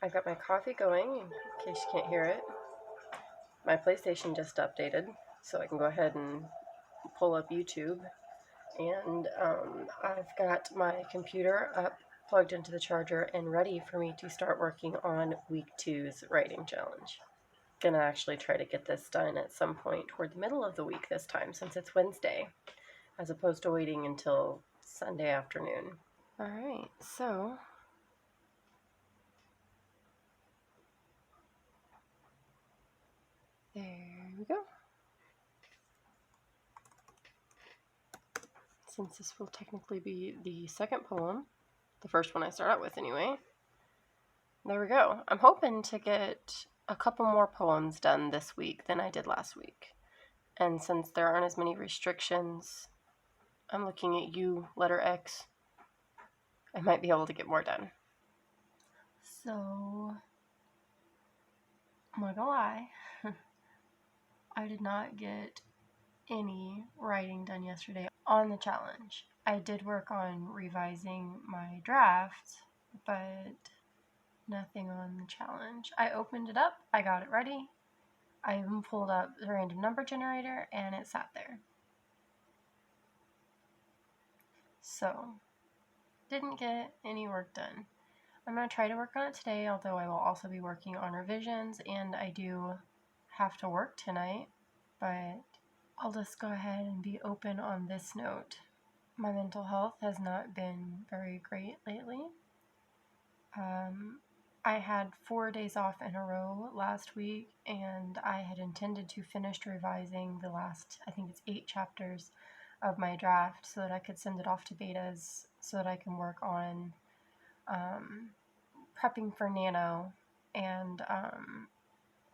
I've got my coffee going, in case you can't hear it. My PlayStation just updated, so I can go ahead and pull up YouTube. And I've got my computer up, plugged into the charger, and ready for me to start working on week 2's writing challenge. Gonna actually try to get this done at some point toward the middle of the week this time, since it's Wednesday, as opposed to waiting until Sunday afternoon. All right, so there we go. Since this will technically be the second poem, the first one I start out with anyway, there we go. I'm hoping to get a couple more poems done this week than I did last week. And since there aren't as many restrictions, I'm looking at you, letter X. I might be able to get more done. So, I'm not gonna lie, I did not get any writing done yesterday on the challenge. I did work on revising my draft, but nothing on the challenge. I opened it up, I got it ready, I even pulled up the random number generator, and it sat there. So, didn't get any work done. I'm going to try to work on it today, although I will also be working on revisions, and I do have to work tonight, but I'll just go ahead and be open on this note. My mental health has not been very great lately. I had 4 days off in a row last week, and I had intended to finish revising the last, I think it's 8 chapters of my draft so that I could send it off to betas so that I can work on prepping for Nano and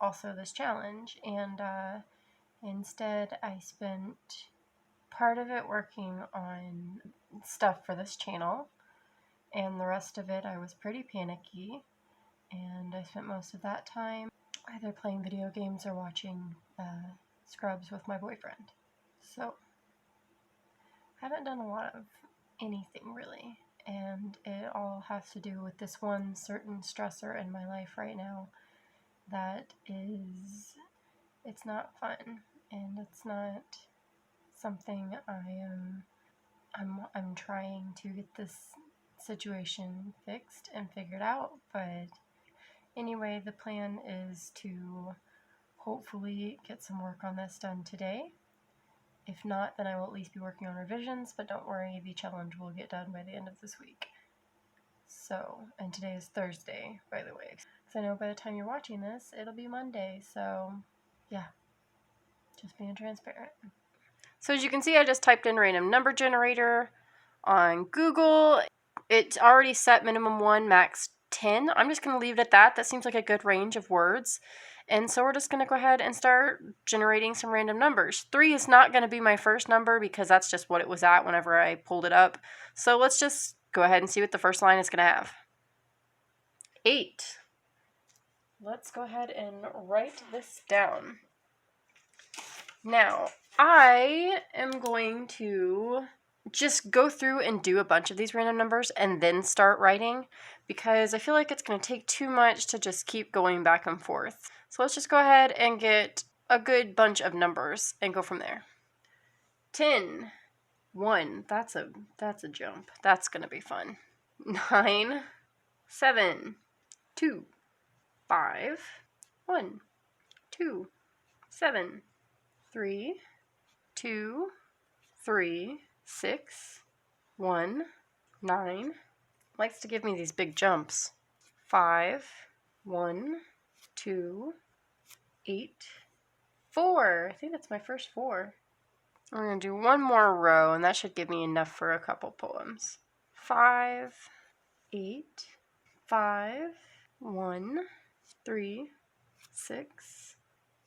also this challenge. And instead, I spent part of it working on stuff for this channel, and the rest of it I was pretty panicky, and I spent most of that time either playing video games or watching Scrubs with my boyfriend. So, I haven't done a lot of anything really, and it all has to do with this one certain stressor in my life right now that is, it's not fun, and it's not something I'm trying to get this situation fixed and figured out. But anyway, the plan is to hopefully get some work on this done today. If not, then I will at least be working on revisions, but don't worry, the challenge will get done by the end of this week. So, and today is Thursday, by the way. So I know by the time you're watching this, it'll be Monday, so yeah, just being transparent. So as you can see, I just typed in random number generator on Google. It's already set minimum 1, max 10. I'm just going to leave it at that. That seems like a good range of words. And so we're just going to go ahead and start generating some random numbers. 3 is not going to be my first number because that's just what it was at whenever I pulled it up. So let's just go ahead and see what the first line is going to have. 8. Let's go ahead and write this down. Now, I am going to just go through and do a bunch of these random numbers and then start writing, because I feel like it's going to take too much to just keep going back and forth. So let's just go ahead and get a good bunch of numbers and go from there. 10, 1, that's a jump. That's going to be fun. 9, 7, 2, 5, 1, 2, 7, 3, 2, 3, 6, 1, 9. Likes to give me these big jumps. 5, 1, 2, 8, 4. I think that's my first 4. We're going to do one more row, and that should give me enough for a couple poems. 5, 8, 5, 1, 3, 6,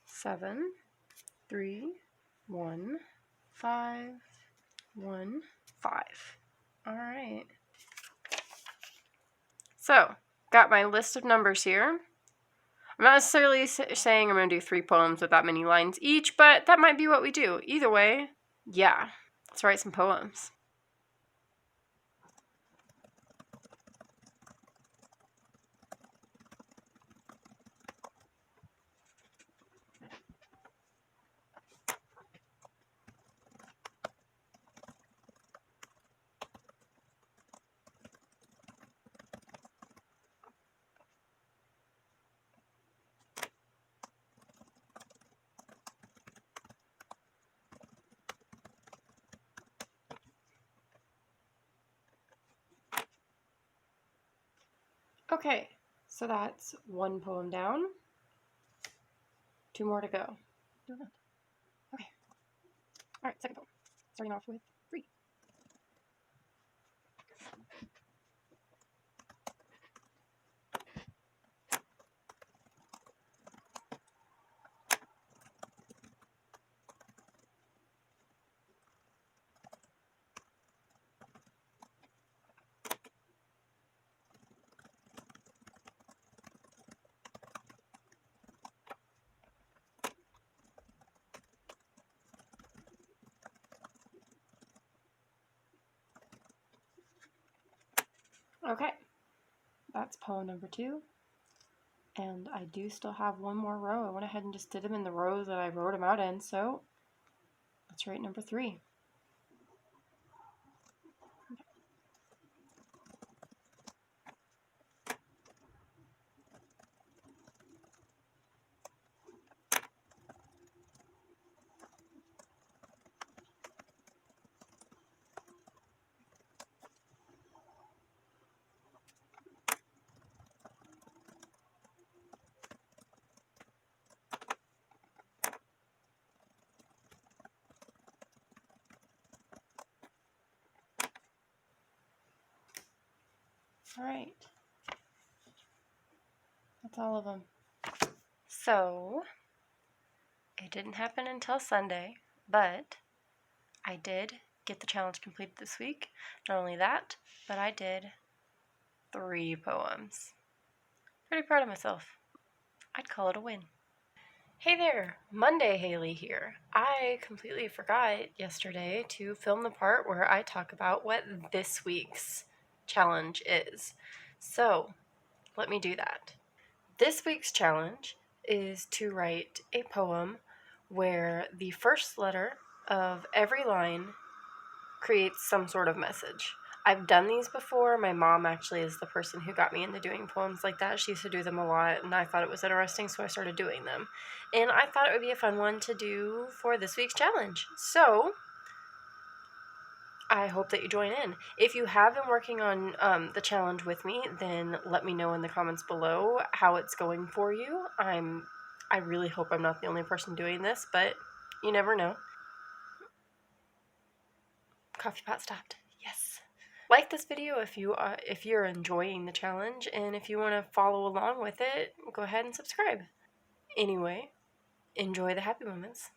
7, 3, 1, 5, 1, 5. All right. So, got my list of numbers here. I'm not necessarily saying I'm going to do 3 poems with that many lines each, but that might be what we do. Either way, yeah, let's write some poems. Okay, so that's one poem down. 2 more to go. Okay. All right, second poem. Starting off with 3. Okay, that's poem number 2. And I do still have one more row. I went ahead and just did them in the rows that I wrote them out in, so let's write number 3. All right. That's all of them. So, it didn't happen until Sunday, but I did get the challenge completed this week. Not only that, but I did 3 poems. Pretty proud of myself. I'd call it a win. Hey there, Monday Haley here. I completely forgot yesterday to film the part where I talk about what this week's challenge is. So, let me do that. This week's challenge is to write a poem where the first letter of every line creates some sort of message. I've done these before. My mom actually is the person who got me into doing poems like that. She used to do them a lot, and I thought it was interesting, so I started doing them. And I thought it would be a fun one to do for this week's challenge. So, I hope that you join in. If you have been working on the challenge with me, then let me know in the comments below how it's going for you. I really hope I'm not the only person doing this, but you never know. Coffee pot stopped. Yes. Like this video if you're enjoying the challenge, and if you want to follow along with it, go ahead and subscribe. Anyway, enjoy the happy moments.